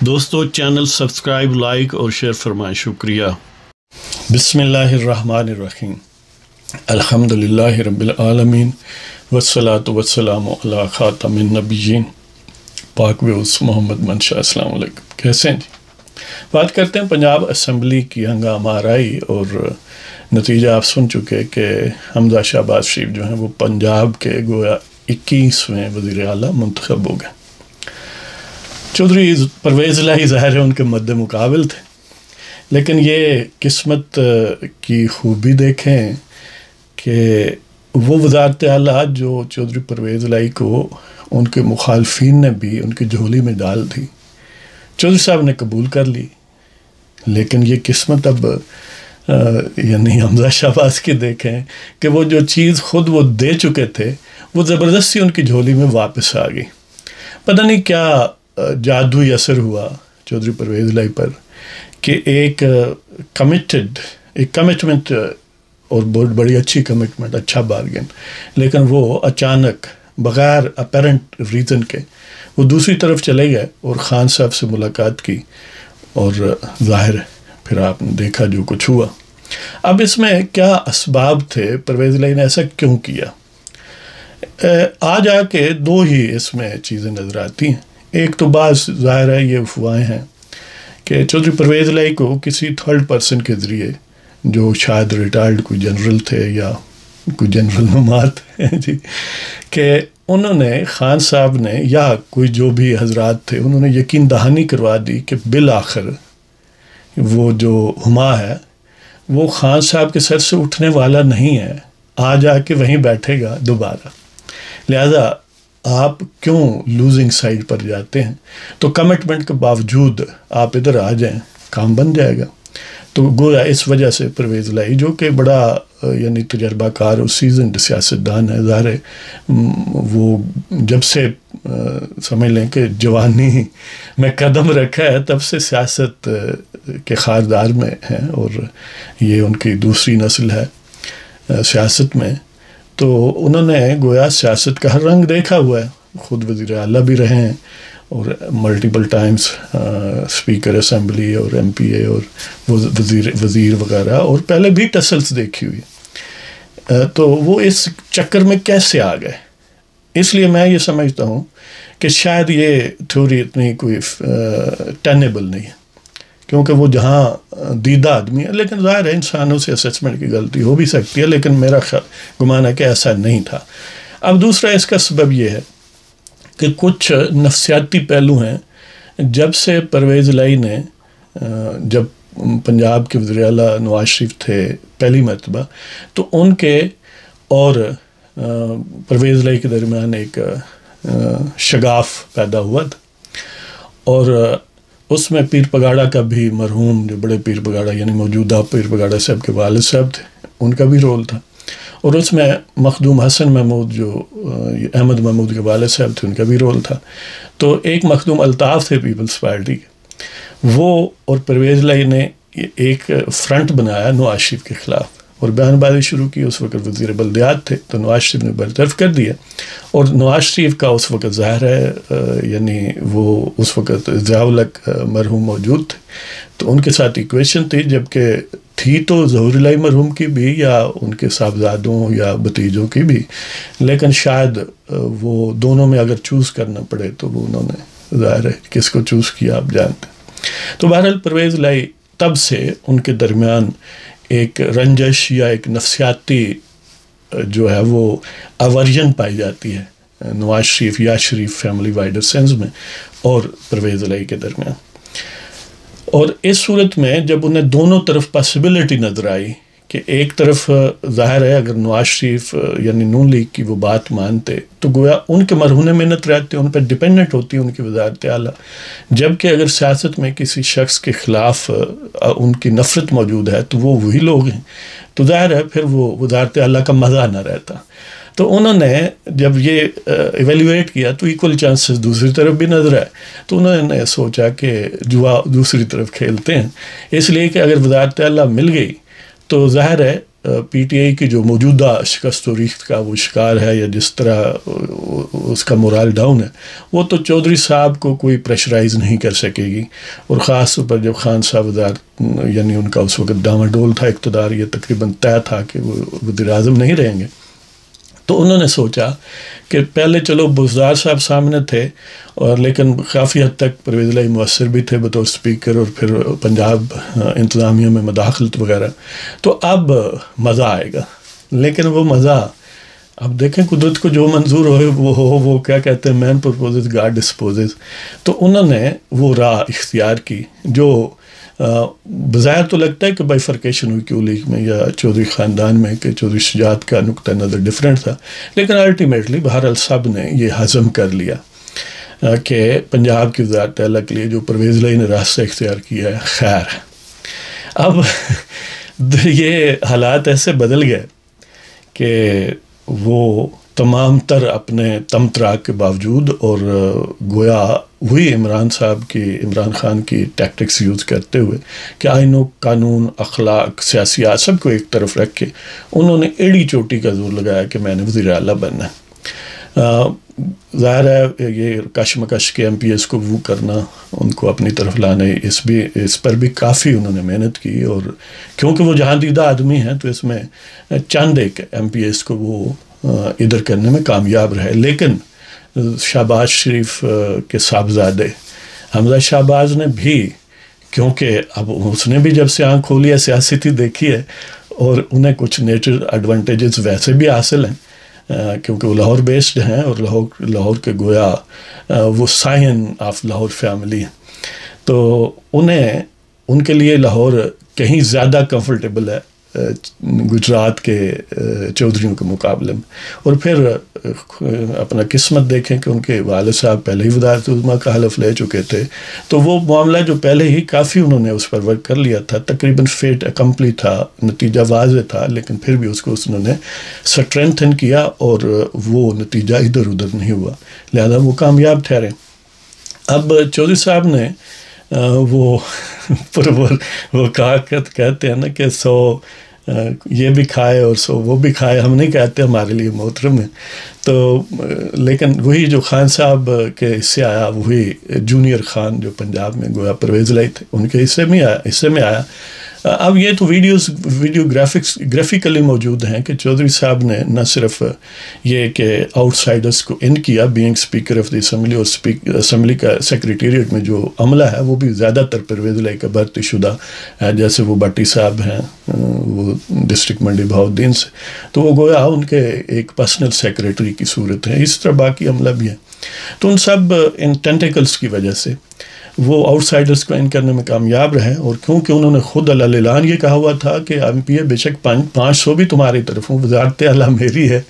دوستو channel subscribe like اور share فرمائیں، شکریہ۔ بسم اللہ الرحمن الرحیم، الحمدللہ رب العالمین والصلاة والسلام علی خاتم النبیین پاک ویوس محمد منشا۔ السلام علیکم، کیسے ہیں جی؟ بات کرتے ہیں پنجاب اسمبلی کی ہنگامہ آرائی، اور نتیجہ آپ سن چکے کہ حمزہ شہباز شریف جو ہیں وہ پنجاب کے گویا 21ویں وزیر اعلیٰ منتخب ہو گئے۔ چودھری پرویز الہی ظاہر ہے ان کے مد مقابل تھے، لیکن یہ قسمت کی خوبی دیکھیں کہ وہ وزارت اعلیٰ جو چودھری پرویز الہی کو ان کے مخالفین نے بھی ان کی جھولی میں ڈال دی، چودھری صاحب نے قبول کر لی، لیکن یہ قسمت اب یعنی حمزہ شہباز کی دیکھیں کہ وہ جو چیز خود وہ دے چکے تھے وہ زبردستی ان کی جھولی میں واپس آ گئی۔ پتہ نہیں کیا جادوئی اثر ہوا چودھری پرویز الہی پر کہ ایک کمٹمنٹ اور بہت بڑی اچھی کمٹمنٹ، اچھا بارگن، لیکن وہ اچانک بغیر اپیرنٹ ریزن کے وہ دوسری طرف چلے گئے اور خان صاحب سے ملاقات کی، اور ظاہر ہے پھر آپ نے دیکھا جو کچھ ہوا۔ اب اس میں کیا اسباب تھے، پرویز الہی نے ایسا کیوں کیا؟ آج آ کے دو ہی اس میں چیزیں نظر آتی ہیں۔ ایک تو بعض ظاہر ہے یہ افواہیں ہیں کہ چودھری پرویز الہی کو کسی تھرڈ پرسن کے ذریعے، جو شاید ریٹائرڈ کوئی جنرل تھے یا کوئی جنرل نمات ہیں جی، کہ انہوں نے خان صاحب نے یا کوئی جو بھی حضرات تھے انہوں نے یقین دہانی کروا دی کہ بالآخر وہ جو ہما ہے وہ خان صاحب کے سر سے اٹھنے والا نہیں ہے، آ جا کے وہیں بیٹھے گا دوبارہ، لہذا آپ کیوں لوزنگ سائڈ پر جاتے ہیں؟ تو کمٹمنٹ کے باوجود آپ ادھر آ جائیں، کام بن جائے گا۔ تو گویا اس وجہ سے پرویز الہی جو کہ بڑا یعنی تجربہ کار اور سیزنڈ سیاستدان ہے، ظاہر ہے وہ جب سے سمجھ لیں کہ جوانی میں قدم رکھا ہے تب سے سیاست کے خاردار میں ہیں، اور یہ ان کی دوسری نسل ہے سیاست میں۔ تو انہوں نے گویا سیاست کا ہر رنگ دیکھا ہوا ہے، خود وزیر اعلیٰ بھی رہے ہیں اور ملٹیپل ٹائمز اسپیکر اسمبلی اور ایم پی اے اور وزیر وغیرہ، اور پہلے بھی ٹسلس دیکھی ہوئی۔ تو وہ اس چکر میں کیسے آ گئے؟ اس لیے میں یہ سمجھتا ہوں کہ شاید یہ تھیوری اتنی کوئی ٹینیبل نہیں ہے، کیونکہ وہ جہاں دیدہ آدمی ہے، لیکن ظاہر ہے انسانوں سے اسسمنٹ کی غلطی ہو بھی سکتی ہے، لیکن میرا گمان ہے کہ ایسا نہیں تھا۔ اب دوسرا اس کا سبب یہ ہے کہ کچھ نفسیاتی پہلو ہیں۔ جب سے پرویز الہی نے جب پنجاب کے وزیر اعلیٰ نواز شریف تھے پہلی مرتبہ، تو ان کے اور پرویز الہی کے درمیان ایک شگاف پیدا ہوا تھا، اور اس میں پیر پگاڑا کا بھی مرحوم جو بڑے پیر پگاڑا یعنی موجودہ پیر پگاڑا صاحب کے والد صاحب تھے، ان کا بھی رول تھا، اور اس میں مخدوم حسن محمود جو احمد محمود کے والد صاحب تھے ان کا بھی رول تھا۔ تو ایک مخدوم الطاف تھے پیپلز پارٹی کے، وہ اور پرویز الہی نے ایک فرنٹ بنایا نواز شریف کے خلاف اور بیان بازی شروع کی۔ اس وقت وزیر بلدیات تھے تو نواز شریف نے برطرف کر دیا، اور نواز شریف کا اس وقت ظاہر ہے یعنی وہ اس وقت ضیاء الحق مرحوم موجود تھے، تو ان کے ساتھ ایکویشن تھی، جبکہ تھی تو ظہور الہی مرحوم کی بھی یا ان کے صاحبزادوں یا بھتیجوں کی بھی، لیکن شاید وہ دونوں میں اگر چوز کرنا پڑے تو وہ انہوں نے ظاہر ہے کس کو چوز کیا آپ جانتے ہیں۔ تو بہرحال پرویز الہی تب سے ان کے درمیان ایک رنجش یا ایک نفسیاتی جو ہے وہ اورژن پائی جاتی ہے نواز شریف یا شریف فیملی وائڈر سینس میں اور پرویز الہی کے درمیان۔ اور اس صورت میں جب انہیں دونوں طرف پاسبلٹی نظر آئی کہ ایک طرف ظاہر ہے اگر نواز شریف یعنی نون لیگ کی وہ بات مانتے تو گویا ان کے مرہون منت رہتے، ان پر ڈپینڈنٹ ہوتی ان کی وزارت اعلیٰ، جبکہ اگر سیاست میں کسی شخص کے خلاف ان کی نفرت موجود ہے تو وہ وہی لوگ ہیں، تو ظاہر ہے پھر وہ وزارت اعلیٰ کا مزہ نہ رہتا۔ تو انہوں نے جب یہ ایویلیویٹ کیا تو ایکول چانسز دوسری طرف بھی نظر آئے، تو انہوں نے سوچا کہ جوا دوسری طرف کھیلتے ہیں، اس لیے کہ اگر وزارت اعلیٰ مل گئی تو ظاہر ہے پی ٹی آئی کی جو موجودہ شکست و ریخت کا وہ شکار ہے یا جس طرح اس کا مورال ڈاؤن ہے، وہ تو چودھری صاحب کو کوئی پریشرائز نہیں کر سکے گی، اور خاص طور پر جب خان صاحب یعنی ان کا اس وقت ڈاواڈول تھا اقتدار، یہ تقریباً طے تھا کہ وہ وزیر اعظم نہیں رہیں گے، تو انہوں نے سوچا کہ پہلے چلو بزدار صاحب سامنے تھے، اور لیکن کافی حد تک پرویز الہی مؤثر بھی تھے بطور سپیکر، اور پھر پنجاب انتظامیہ میں مداخلت وغیرہ، تو اب مزہ آئے گا۔ لیکن وہ مزہ اب دیکھیں قدرت کو جو منظور ہوئے وہ کیا کہتے ہیں، مین پرپوزز گاڈ ڈسپوزز، تو انہوں نے وہ راہ اختیار کی جو بظاہر تو لگتا ہے کہ بائیفرکیشن ہوئی کیوں لیگ میں یا چودھری خاندان میں کہ چودھری شجاعت کا نقطہ نظر ڈیفرنٹ تھا، لیکن الٹیمیٹلی بہرحال سب نے یہ ہضم کر لیا کہ پنجاب کی وزارت اعلیٰ کے لیے جو پرویز الہی نے راستہ اختیار کیا ہے خیر ہے۔ اب یہ حالات ایسے بدل گئے کہ وہ تمام تر اپنے تمتراک کے باوجود اور گویا وہی عمران خان کی ٹیکٹکس یوز کرتے ہوئے کہ آئین و قانون، اخلاق، سیاسیات سب کو ایک طرف رکھ کے انہوں نے ایڑی چوٹی کا زور لگایا کہ میں نے وزیر اعلیٰ بننا ہے۔ ظاہر ہے یہ کشمکش کے ایم پی ایس کو وہ کرنا، ان کو اپنی طرف لانے، اس پر بھی کافی انہوں نے محنت کی، اور کیونکہ وہ جہاں دیدہ آدمی ہیں تو اس میں چند ایک ایم پی ایس کو وہ ادھر کرنے میں کامیاب رہے۔ لیکن شہباز شریف کے صاحبزادے حمزہ شہباز نے بھی، کیونکہ اب اس نے بھی جب سے آنکھ کھولی ہے سیاستی دیکھی ہے، اور انہیں کچھ نیچرل ایڈوانٹیجز ویسے بھی حاصل ہیں کیونکہ وہ لاہور بیسڈ ہیں، اور لاہور کے گویا وہ سائن آف لاہور فیملی ہیں، تو ان کے لیے لاہور کہیں زیادہ کمفرٹیبل ہے گجرات کے چودھریوں کے مقابلے میں۔ اور پھر اپنا قسمت دیکھیں کہ ان کے والد صاحب پہلے ہی وزارت عظمیٰ کا حلف لے چکے تھے، تو وہ معاملہ جو پہلے ہی کافی انہوں نے اس پر ورک کر لیا تھا، تقریباً فیٹ اکمپلی تھا، نتیجہ واضح تھا، لیکن پھر بھی اس کو انہوں نے سٹرینتھن کیا، اور وہ نتیجہ ادھر ادھر نہیں ہوا، لہذا وہ کامیاب ٹھہرے۔ اب چودھری صاحب نے وہ کہتے ہیں نا کہ 100 یہ بھی کھائے اور 100 وہ بھی کھائے، ہم نہیں کہتے، ہمارے لیے محترم ہے، تو لیکن وہی جو خان صاحب کے حصے آیا، وہی جونیئر خان جو پنجاب میں گویا پرویز الہی تھے ان کے حصے میں آیا۔ اب یہ تو ویڈیو گرافکلی موجود ہیں کہ چودھری صاحب نے نہ صرف یہ کہ آؤٹ سائڈرز کو ان کیا being speaker of the assembly, اور اسمبلی کا سیکریٹریٹ میں جو عملہ ہے وہ بھی زیادہ تر پرویز الہی کا بھرتی شدہ ہے، جیسے وہ بٹی صاحب ہیں وہ ڈسٹرکٹ منڈی بہاؤالدین سے، تو وہ گویا ان کے ایک پرسنل سیکریٹری کی صورت ہے، اس طرح باقی عملہ بھی ہے۔ تو ان سب ان ٹینٹیکلز کی وجہ سے وہ آؤٹ سائڈرز کو ان کرنے میں کامیاب رہے، اور کیونکہ انہوں نے خود اعلان یہ کہا ہوا تھا کہ ایم پی اے بے شک 500 بھی تمہاری طرف ہوں، وزارت اعلیٰ میری ہے،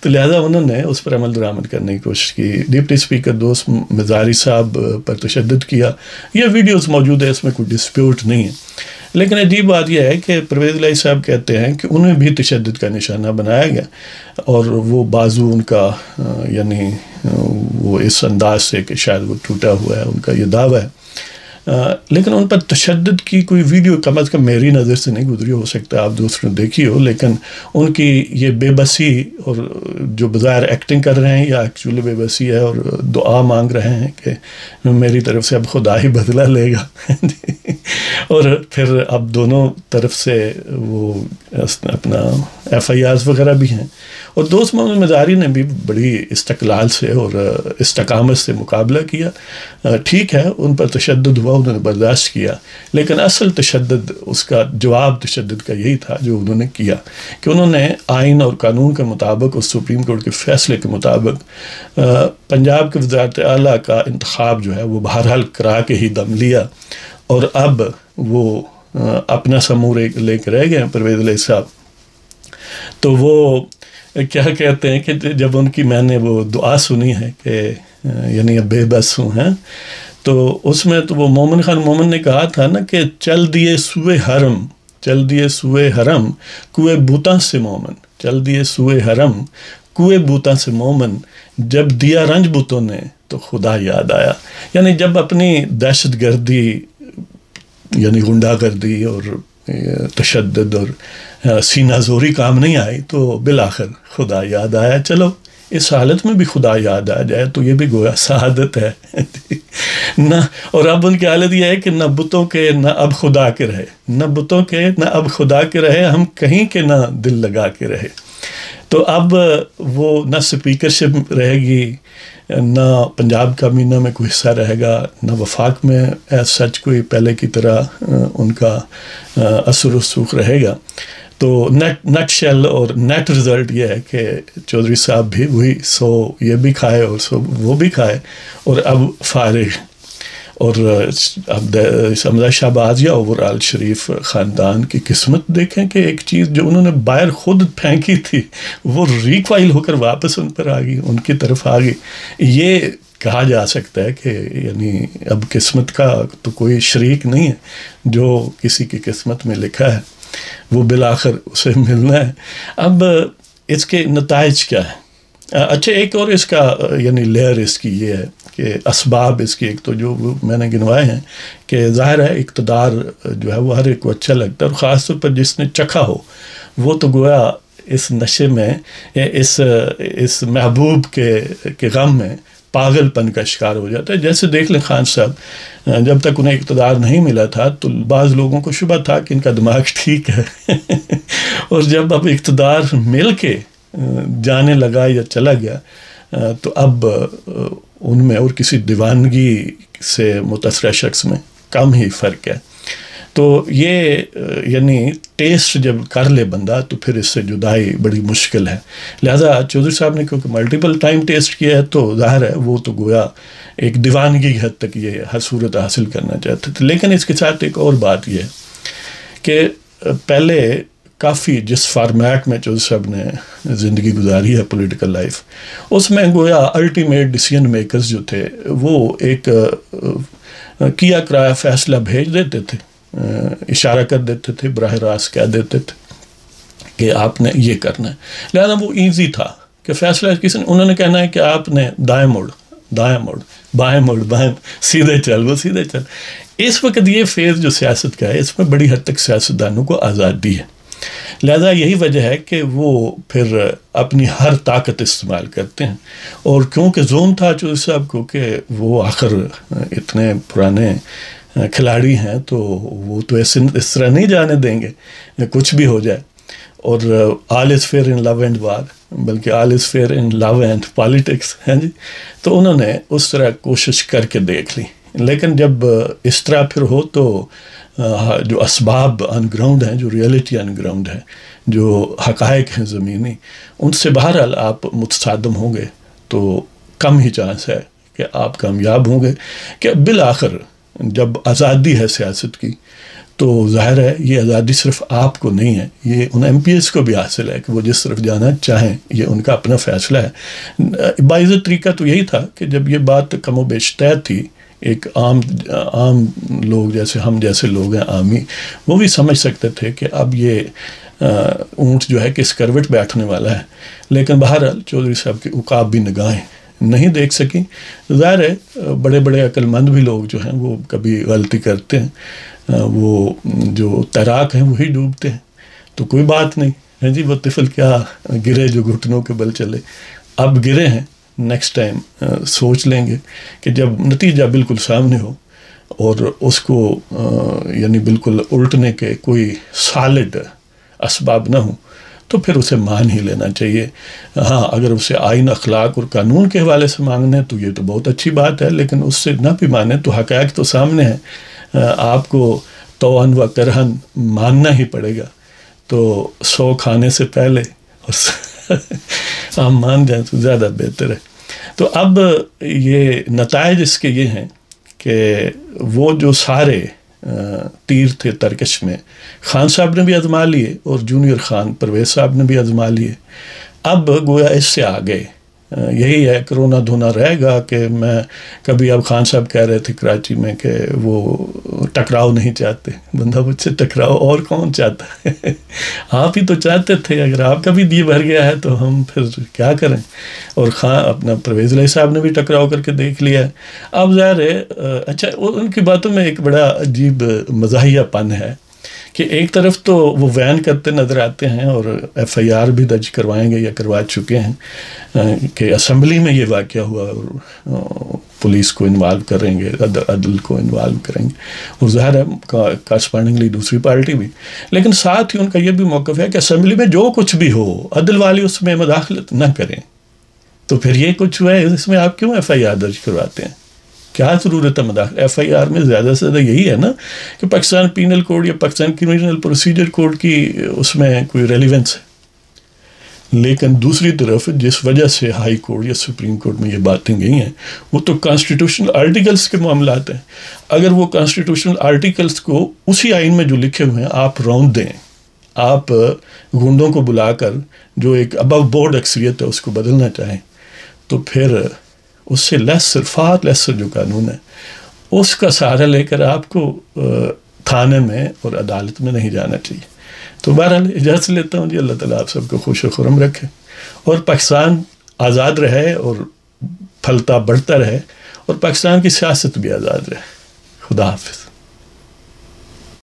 تو لہٰذا انہوں نے اس پر عمل درآمد کرنے کی کوشش کی۔ ڈپٹی اسپیکر دوست مزاری صاحب پر تشدد کیا، یہ ویڈیوز موجود ہے، اس میں کوئی ڈسپیوٹ نہیں ہے، لیکن عجیب بات یہ ہے کہ پرویز الہی صاحب کہتے ہیں کہ انہیں بھی تشدد کا نشانہ بنایا گیا، اور وہ بازو ان کا یعنی وہ اس انداز سے کہ شاید وہ ٹوٹا ہوا ہے، ان کا یہ دعویٰ ہے، لیکن ان پر تشدد کی کوئی ویڈیو کم از کم میری نظر سے نہیں گزری، ہو سکتا ہے آپ دوسروں نے دیکھی ہو، لیکن ان کی یہ بے بسی اور جو بظاہر ایکٹنگ کر رہے ہیں یا ایکچولی بے بسی ہے، اور دعا مانگ رہے ہیں کہ میری طرف سے اب خدا ہی بدلہ لے گا اور پھر اب دونوں طرف سے وہ اپنا ایف آئی آرز وغیرہ بھی ہیں، اور دوست محمد مزاری نے بھی بڑی استقلال سے اور استقامت سے مقابلہ کیا۔ ٹھیک ہے ان پر تشدد ہوا، انہوں نے برداشت کیا، لیکن اصل تشدد، اس کا جواب تشدد کا یہی تھا جو انہوں نے کیا کہ انہوں نے آئین اور قانون کے مطابق اور سپریم کورٹ کے فیصلے کے مطابق پنجاب کے وزارت اعلیٰ کا انتخاب جو ہے وہ بہرحال کرا کے ہی دم لیا، اور اب وہ اپنا سمور لے کے رہ گئے ہیں پرویز الہی صاحب۔ تو وہ کیا کہتے ہیں کہ جب ان کی میں نے وہ دعا سنی ہے کہ یعنی اب بے بس ہوں ہیں، تو اس میں تو وہ مومن خان مومن نے کہا تھا نا کہ چل دیے سوئے حرم کوئے بوتاں سے مومن، چل دیے سوئے حرم کوئے بوتاں سے مومن، جب دیا رنج بتوں نے تو خدا یاد آیا۔ یعنی جب اپنی دہشت گردی یعنی غنڈہ گردی اور تشدد اور سینہ زوری کام نہیں آئی تو بالآخر خدا یاد آیا. چلو اس حالت میں بھی خدا یاد آ جائے تو یہ بھی گویا سعادت ہے نہ. اور اب ان کی حالت یہ ہے کہ نہ بتوں کے نہ اب خدا کے رہے، نہ بتوں کے نہ اب خدا کے رہے، ہم کہیں کے نہ دل لگا کے رہے. تو اب وہ نہ سپیکرشپ رہے گی، نہ پنجاب کابینہ میں کوئی حصہ رہے گا، نہ وفاق میں ایز سچ کوئی پہلے کی طرح ان کا اثر رسوخ رہے گا. تو نٹ شیل اور نیٹ رزلٹ یہ ہے کہ چودھری صاحب بھی وہی سو یہ بھی کھائے اور سو وہ بھی کھائے اور اب فارغ. اور اب حمزہ شہباز یا اوورال شریف خاندان کی قسمت دیکھیں کہ ایک چیز جو انہوں نے باہر خود پھینکی تھی وہ ریکوائل ہو کر واپس ان پر آ گئی، ان کی طرف آ گئی. یہ کہا جا سکتا ہے کہ یعنی اب قسمت کا تو کوئی شریک نہیں ہے، جو کسی کی قسمت میں لکھا ہے وہ بالآخر اسے ملنا ہے. اب اس کے نتائج کیا ہیں؟ اچھا ایک اور اس کا یعنی لیئر اس کی یہ ہے کہ اسباب اس کی ایک تو جو میں نے گنوائے ہیں کہ ظاہر ہے اقتدار جو ہے وہ ہر ایک کو اچھا لگتا ہے، اور خاص طور پر جس نے چکھا ہو وہ تو گویا اس نشے میں اس محبوب کے غم میں پاگل پن کا شکار ہو جاتا ہے. جیسے دیکھ لیں خان صاحب جب تک انہیں اقتدار نہیں ملا تھا تو بعض لوگوں کو شبہ تھا کہ ان کا دماغ ٹھیک ہے اور جب اب اقتدار مل کے جانے لگا یا چلا گیا تو اب ان میں اور کسی دیوانگی سے متاثرہ شخص میں کم ہی فرق ہے. تو یہ یعنی ٹیسٹ جب کر لے بندہ تو پھر اس سے جدائی بڑی مشکل ہے. لہذا چودھری صاحب نے کیونکہ ملٹیپل ٹائم ٹیسٹ کیا ہے تو ظاہر ہے وہ تو گویا ایک دیوانگی کی حد تک یہ ہر صورت حاصل کرنا چاہتے تھے. لیکن اس کے ساتھ ایک اور بات یہ ہے کہ پہلے کافی جس فارمیٹ میں چودھری صاحب نے زندگی گزاری ہے پولیٹیکل لائف، اس میں گویا الٹیمیٹ ڈیسیژن میکرز جو تھے وہ ایک کیا کرایا فیصلہ بھیج دیتے تھے، اشارہ کر دیتے تھے، براہ راست کہہ دیتے تھے کہ آپ نے یہ کرنا ہے. لہذا وہ ایزی تھا کہ فیصلہ کسی نے انہوں نے کہنا ہے کہ آپ نے دائیں مڑ دائیں مڑ بائیں مڑ بائیں، سیدھے چل وہ سیدھے چل. اس وقت یہ فیز جو سیاست کا ہے اس میں بڑی حد تک سیاستدانوں کو آزادی ہے. لہذا یہی وجہ ہے کہ وہ پھر اپنی ہر طاقت استعمال کرتے ہیں. اور کیونکہ زوم تھا چودھری صاحب کو کہ وہ آخر اتنے پرانے کھلاڑی ہیں تو وہ تو اس طرح نہیں جانے دیں گے کچھ بھی ہو جائے. اور آل is fair in love and war بلکہ all is fair in love and politics ہیں جی. تو انہوں نے اس طرح کوشش کر کے دیکھ لی. لیکن جب اس طرح پھر ہو تو جو اسباب آن گراؤنڈ ہیں، جو ریئلٹی آن گراؤنڈ ہے، جو حقائق ہیں زمینی، ان سے بہرحال آپ متصادم ہوں گے تو کم ہی چانس ہے کہ آپ کامیاب ہوں گے. کہ بالآخر جب آزادی ہے سیاست کی تو ظاہر ہے یہ آزادی صرف آپ کو نہیں ہے، یہ ان ایم پی ایس کو بھی حاصل ہے کہ وہ جس طرف جانا چاہیں، یہ ان کا اپنا فیصلہ ہے. باعزت طریقہ تو یہی تھا کہ جب یہ بات کم و بیش طے تھی، ایک عام لوگ جیسے ہم جیسے لوگ ہیں عامی، وہ بھی سمجھ سکتے تھے کہ اب یہ اونٹ جو ہے کہ اس کروٹ بیٹھنے والا ہے. لیکن بہرحال چودھری صاحب کی عقاب بھی نگاہیں نہیں دیکھ سکیں. ظاہر ہے بڑے بڑے عقل مند بھی لوگ جو ہیں وہ کبھی غلطی کرتے ہیں، وہ جو تیراک ہیں وہی ڈوبتے ہیں. تو کوئی بات نہیں ہے جی، وہ طفل کیا گرے جو گھٹنوں کے بل چلے. اب گرے ہیں، نیکسٹ ٹائم سوچ لیں گے کہ جب نتیجہ بالکل سامنے ہو اور اس کو یعنی بالکل الٹنے کے کوئی سالڈ اسباب نہ ہوں تو پھر اسے مان ہی لینا چاہیے. ہاں اگر اسے آئین، اخلاق اور قانون کے حوالے سے مانگنے تو یہ تو بہت اچھی بات ہے، لیکن اس سے نہ بھی مانے تو حقائق تو سامنے ہیں، آپ کو توأن و کرہن ماننا ہی پڑے گا. تو 100 کھانے سے پہلے آپ مان جائیں تو زیادہ بہتر ہے. تو اب یہ نتائج اس کے یہ ہیں کہ وہ جو سارے تیر تھے ترکش میں خان صاحب نے بھی آزما لیے اور جونیئر خان پرویز صاحب نے بھی آزما لیے. اب گویا اس سے آگے یہی ہے کرونا دھونا رہے گا کہ میں کبھی اب خان صاحب کہہ رہے تھے کراچی میں کہ وہ ٹکراؤ نہیں چاہتے. بندہ مجھ سے ٹکراؤ اور کون چاہتا ہے؟ آپ ہی تو چاہتے تھے. اگر آپ کا بھی دی بھر گیا ہے تو ہم پھر کیا کریں. اور خان اپنا پرویز علیہ صاحب نے بھی ٹکراؤ کر کے دیکھ لیا ہے. اب ظاہر ہے اچھا ان کی باتوں میں ایک بڑا عجیب مزاحیہ پن ہے کہ ایک طرف تو وہ وین کرتے نظر آتے ہیں اور ایف آئی آر بھی درج کروائیں گے یا کروا چکے ہیں کہ اسمبلی میں یہ واقعہ ہوا اور پولیس کو انوالو کریں گے، عدل کو انوالو کریں گے، اور ظاہر ہے کارسپانڈنگلی دوسری پارٹی بھی. لیکن ساتھ ہی ان کا یہ بھی موقف ہے کہ اسمبلی میں جو کچھ بھی ہو عدل والی اس میں مداخلت نہ کریں. تو پھر یہ کچھ ہوا ہے، اس میں آپ کیوں ایف آئی آر درج کرواتے ہیں؟ کیا ضرورت ہے مداخلت؟ ایف آئی آر میں زیادہ سے زیادہ یہی ہے نا کہ پاکستان پینل کوڈ یا پاکستان کرمنل پروسیجر کوڈ کی اس میں کوئی ریلیونس ہے. لیکن دوسری طرف جس وجہ سے ہائی کورٹ یا سپریم کورٹ میں یہ باتیں گئی ہیں وہ تو کانسٹیٹیوشنل آرٹیکلس کے معاملات ہیں. اگر وہ کانسٹیٹیوشنل آرٹیکلس کو اسی آئین میں جو لکھے ہوئے ہیں آپ رون دیں، آپ گنڈوں کو بلا کر جو ایک ابو بورڈ اکثریت ہے اس کو بدلنا چاہیں، تو پھر اس سے لیسر فار لیسر جو قانون ہے اس کا سہارا لے کر آپ کو تھانے میں اور عدالت میں نہیں جانا چاہیے. تو بہرحال اجازت لیتا ہوں جی. اللہ تعالیٰ آپ سب کو خوش و خرم رکھے اور پاکستان آزاد رہے اور پھلتا بڑھتا رہے اور پاکستان کی سیاست بھی آزاد رہے. خدا حافظ.